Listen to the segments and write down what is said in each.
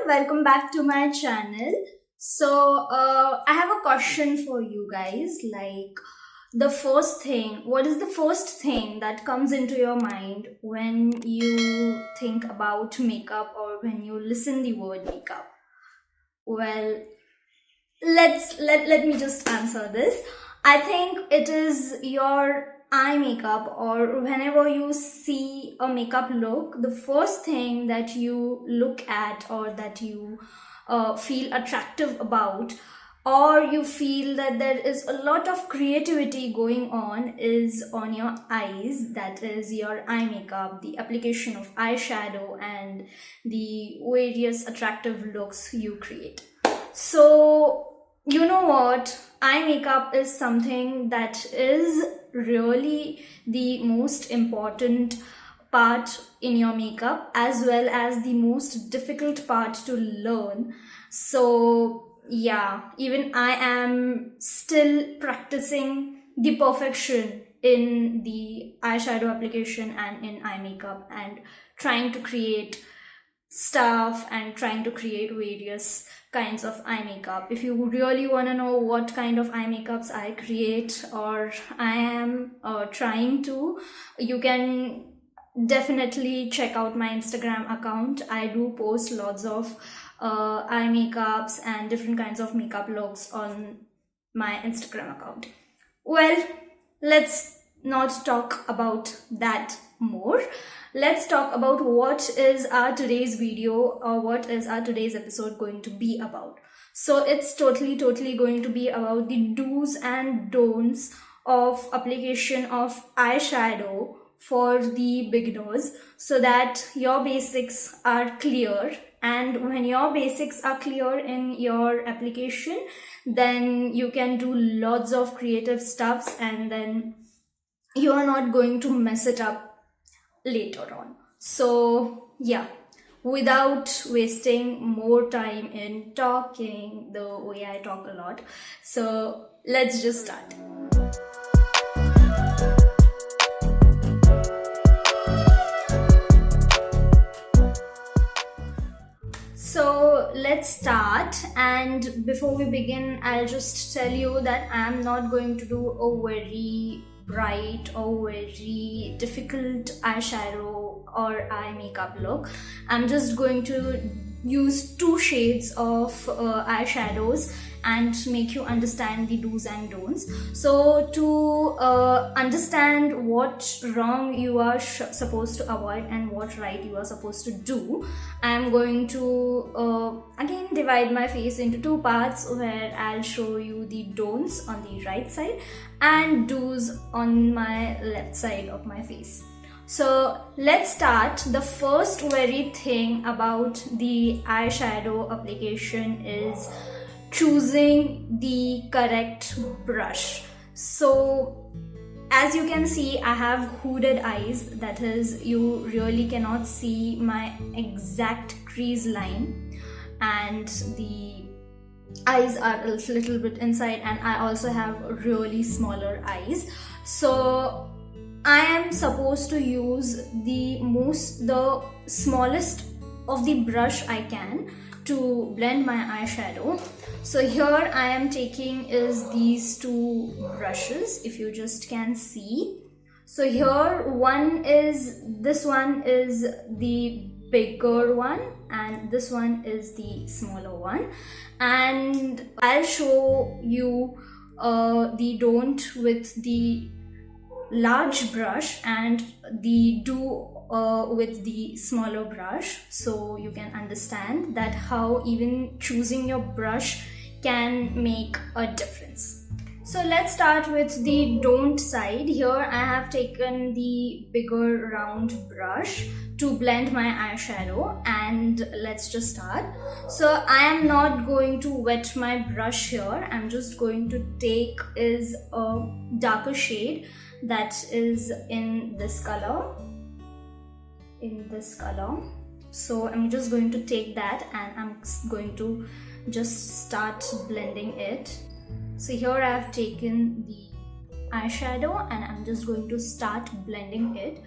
welcome back to my channel. I have a question for you guys. What is the first thing that comes into your mind when you think about makeup or when you listen the word makeup? Well, let me just answer this. I think it is your eye makeup, or whenever you see a makeup look, the first thing that you look at or that you feel attractive about, or you feel that there is a lot of creativity going on, is on your eyes. That is your eye makeup, the application of eyeshadow, and the various attractive looks you create. So you know what, eye makeup is something that is really the most important part in your makeup, as well as the most difficult part to learn. So yeah, even I am still practicing the perfection in the eyeshadow application and in eye makeup, and trying to create stuff and trying to create various kinds of eye makeup. If you really want to know what kind of eye makeups I create or I am trying to, you can definitely check out my Instagram account. I do post lots of eye makeups and different kinds of makeup looks on my Instagram account. Well, let's not talk about that more. Let's talk about what is our today's video, or what is our today's episode going to be about. So it's totally going to be about the do's and don'ts of application of eyeshadow for the beginners, so that your basics are clear. And when your basics are clear in your application, then you can do lots of creative stuffs, and then you are not going to mess it up later on. So yeah, without wasting more time in talking the way I talk a lot, so let's just start. So let's start, and before we begin, I'll just tell you that I'm not going to do a very bright or very difficult eyeshadow or eye makeup look. I'm just going to use 2 shades of eyeshadows and make you understand the do's and don'ts. So to understand what wrong you are supposed to avoid and what right you are supposed to do, I'm going to again divide my face into 2 parts, where I'll show you the don'ts on the right side and do's on my left side of my face. So let's start. The first very thing about the eyeshadow application is choosing the correct brush. So as you can see, I have hooded eyes. That is, you really cannot see my exact crease line, and the eyes are a little bit inside, and I also have really smaller eyes. So I am supposed to use the smallest of the brush I can to blend my eyeshadow. So here I am taking is these 2 brushes, if you just can see. So here this one is the bigger one, and this one is the smaller one, and I'll show you the don't with the large brush and the do with the smaller brush, so you can understand that how even choosing your brush can make a difference. So let's start with the don't side. Here I have taken the bigger round brush to blend my eyeshadow, and let's just start. So I am not going to wet my brush here. I'm just going to take is a darker shade that is in this color. So I'm just going to take that, and I'm going to just start blending it. So here I have taken the eyeshadow, and I'm just going to start blending it.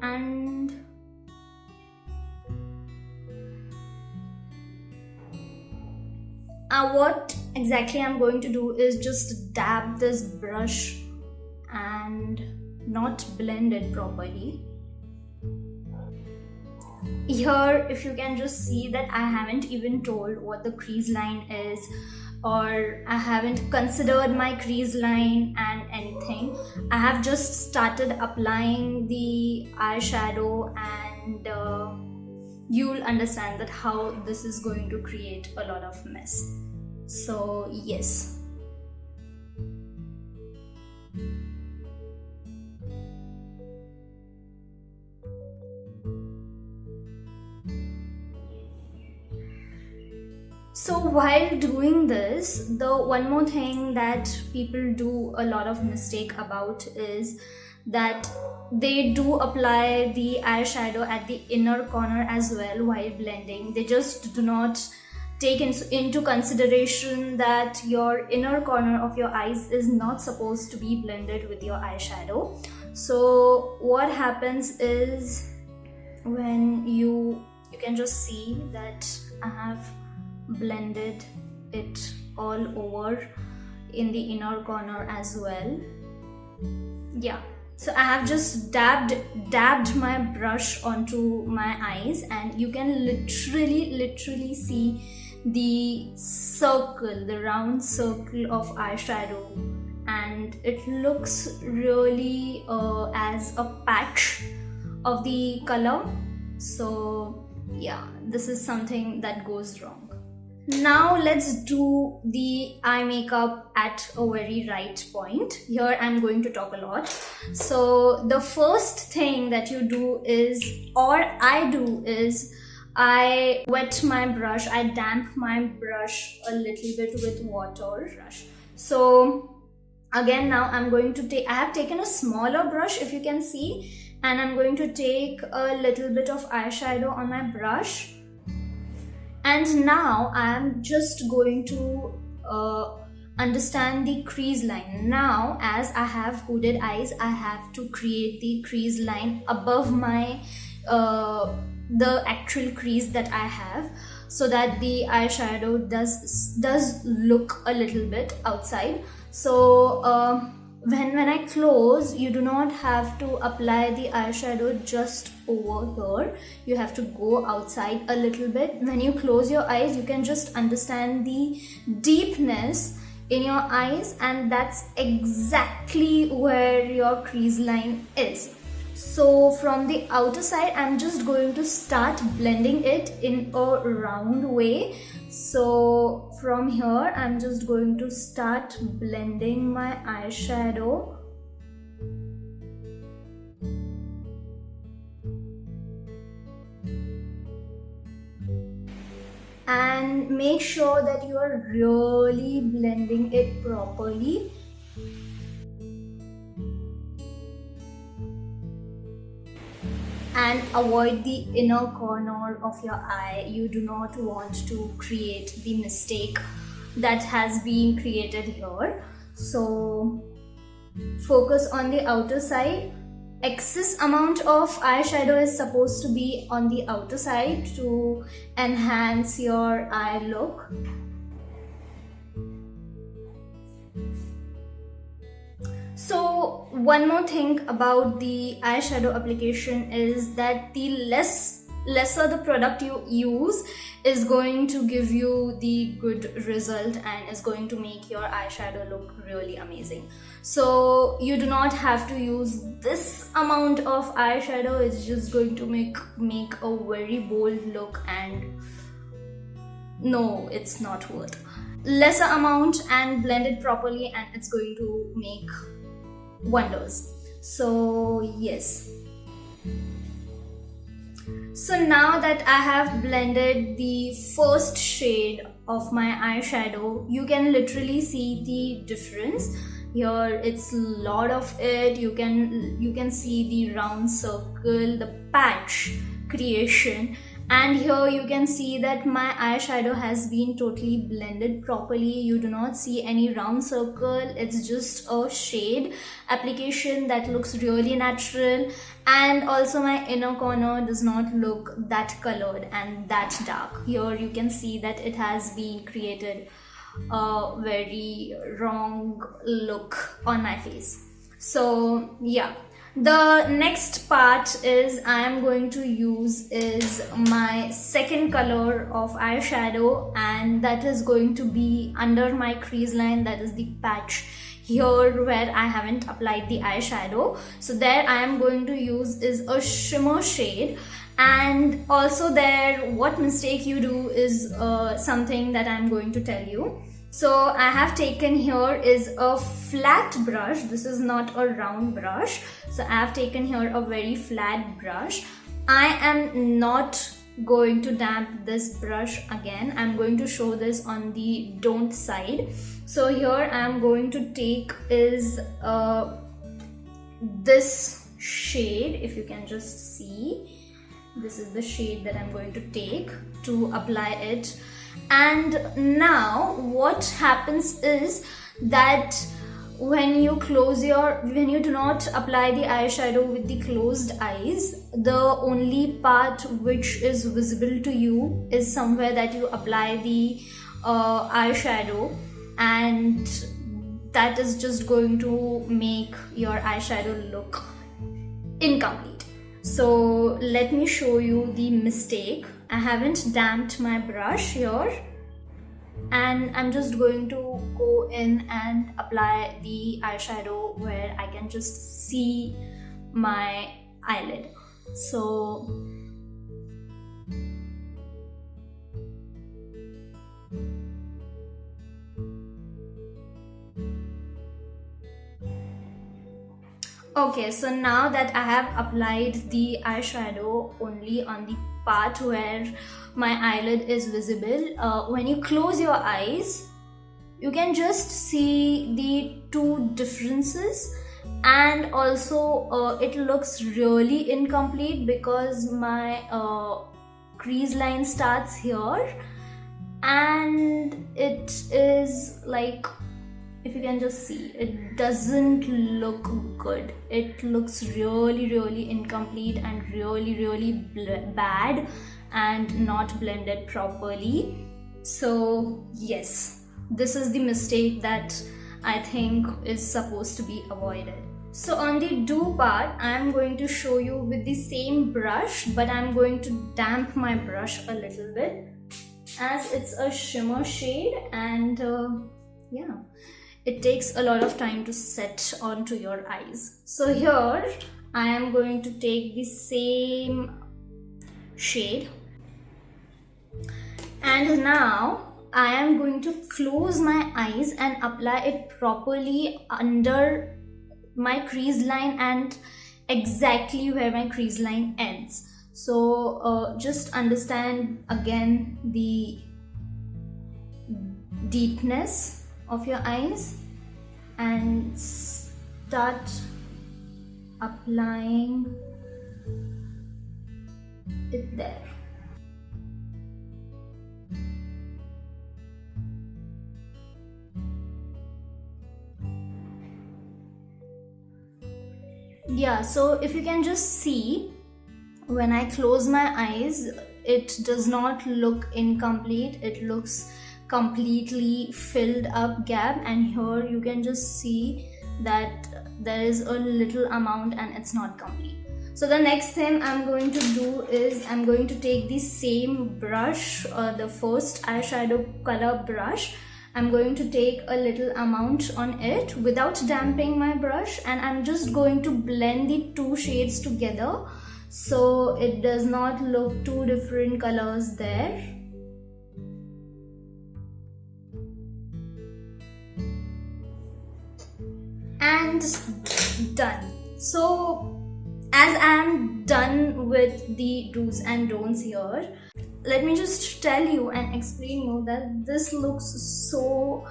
And What exactly I'm going to do is just dab this brush and not blend it properly. Here, if you can just see that I haven't even told what the crease line is, or I haven't considered my crease line and anything. I have just started applying the eyeshadow, and you'll understand that how this is going to create a lot of mess. So yes. So while doing this, the one more thing that people do a lot of mistake about is that they do apply the eyeshadow at the inner corner as well while blending. They just do not take into consideration that your inner corner of your eyes is not supposed to be blended with your eyeshadow. So what happens is, when you can just see that I have blended it all over in the inner corner as well. Yeah, so I have just dabbed my brush onto my eyes, and you can literally see the circle, the round circle of eyeshadow, and it looks really as a patch of the color. So yeah, this is something that goes wrong. Now let's do the eye makeup at a very right point. Here I'm going to talk a lot. So the first thing that you do is, or I do, is I wet my brush, I damp my brush a little bit with water. So again, now I'm going to take, I have taken a smaller brush, if you can see, and I'm going to take a little bit of eyeshadow on my brush. And now I am just going to understand the crease line. Now, as I have hooded eyes, I have to create the crease line above my the actual crease that I have, so that the eyeshadow does look a little bit outside. So when I close, you do not have to apply the eyeshadow just over here. You have to go outside a little bit. When you close your eyes, you can just understand the deepness in your eyes, and that's exactly where your crease line is. So from the outer side, I'm just going to start blending it in a round way. So from here, I'm just going to start blending my eyeshadow. And make sure that you are really blending it properly. And avoid the inner corner of your eye. You do not want to create the mistake that has been created here. So focus on the outer side. Excess amount of eyeshadow is supposed to be on the outer side to enhance your eye look. So one more thing about the eyeshadow application is that the lesser the product you use is going to give you the good result and is going to make your eyeshadow look really amazing. So you do not have to use this amount of eyeshadow. It's just going to make a very bold look, and no, it's not worth. Lesser amount and blend it properly, and it's going to make wonders. So yes. So now that I have blended the first shade of my eyeshadow, you can literally see the difference. Here it's a lot of it. You can see the round circle, the patch creation, And here you can see that my eyeshadow has been totally blended properly. You do not see any round circle. It's just a shade application that looks really natural, and also my inner corner does not look that colored and that dark. Here you can see that it has been created a very wrong look on my face. So yeah, the next part is I am going to use is my second color of eyeshadow, and that is going to be under my crease line. That is the patch here where I haven't applied the eyeshadow. So there I am going to use is a shimmer shade. And also there, what mistake you do is something that I'm going to tell you. So I have taken here is a flat brush. This is not a round brush. So I have taken here a very flat brush. I am not going to damp this brush again. I'm going to show this on the don't side. So here I am going to take is this shade. If you can just see, this is the shade that I'm going to take to apply it. And now what happens is that when you do not apply the eyeshadow with the closed eyes, the only part which is visible to you is somewhere that you apply the eyeshadow, and that is just going to make your eyeshadow look incomplete. So let me show you the mistake. I haven't damped my brush here, and I'm just going to go in and apply the eyeshadow where I can just see my eyelid. So okay, so now that I have applied the eyeshadow only on the part where my eyelid is visible, when you close your eyes, you can just see the two differences, and also it looks really incomplete because my crease line starts here, and it is like, if you can just see, it doesn't look good. It looks really incomplete and really bad and not blended properly. So yes, this is the mistake that I think is supposed to be avoided. So on the do part, I'm going to show you with the same brush, but I'm going to damp my brush a little bit as it's a shimmer shade, and yeah, it takes a lot of time to set onto your eyes. So here I am going to take the same shade, and now I am going to close my eyes and apply it properly under my crease line and exactly where my crease line ends. So just understand again the deepness of your eyes and start applying it there. Yeah, so if you can just see, when I close my eyes, it does not look incomplete. It looks completely filled up gap, and here you can just see that there is a little amount and it's not complete. So the next thing I'm going to do is I'm going to take the same brush, the first eyeshadow color brush. I'm going to take a little amount on it without damping my brush, and I'm just going to blend the two shades together so it does not look two different colors there. And done. So as I am done with the do's and don'ts here, let me just tell you and explain you that this looks so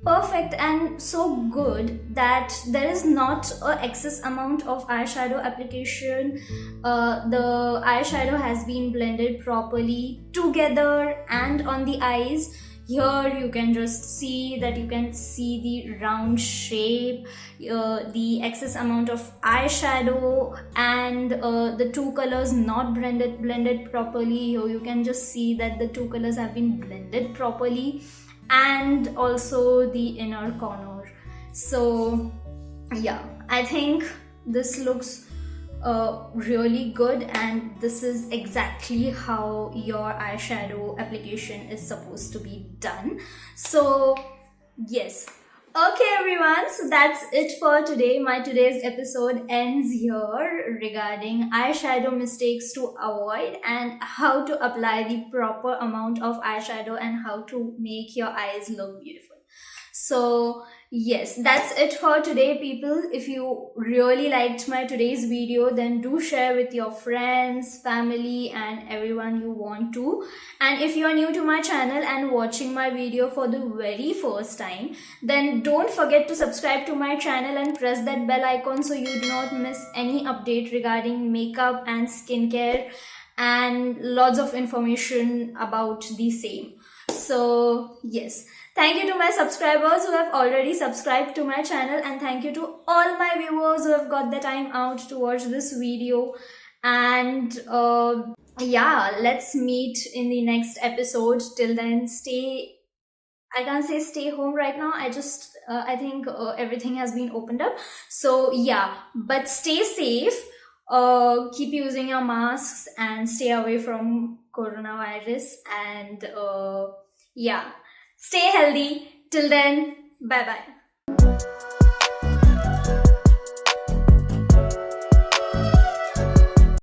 perfect and so good that there is not a excess amount of eyeshadow application. The eyeshadow has been blended properly together and on the eyes. Here you can just see that you can see the round shape, the excess amount of eyeshadow, and the two colors not blended properly. Here you can just see that the two colors have been blended properly, and also the inner corner. So yeah, I think this looks really good, and this is exactly how your eyeshadow application is supposed to be done. So yes, okay everyone, so that's it for today. My today's episode ends here regarding eyeshadow mistakes to avoid and how to apply the proper amount of eyeshadow and how to make your eyes look beautiful. So yes, that's it for today, people. If you really liked my today's video, then do share with your friends, family, and everyone you want to. And if you are new to my channel and watching my video for the very first time, then don't forget to subscribe to my channel and press that bell icon so you do not miss any update regarding makeup and skincare and lots of information about the same. So yes, thank you to my subscribers who have already subscribed to my channel, and thank you to all my viewers who have got the time out to watch this video. And yeah, let's meet in the next episode. Till then, I can't say stay home right now. I think everything has been opened up. So yeah, but stay safe. Keep using your masks and stay away from coronavirus. And yeah, stay healthy. Till then, bye bye.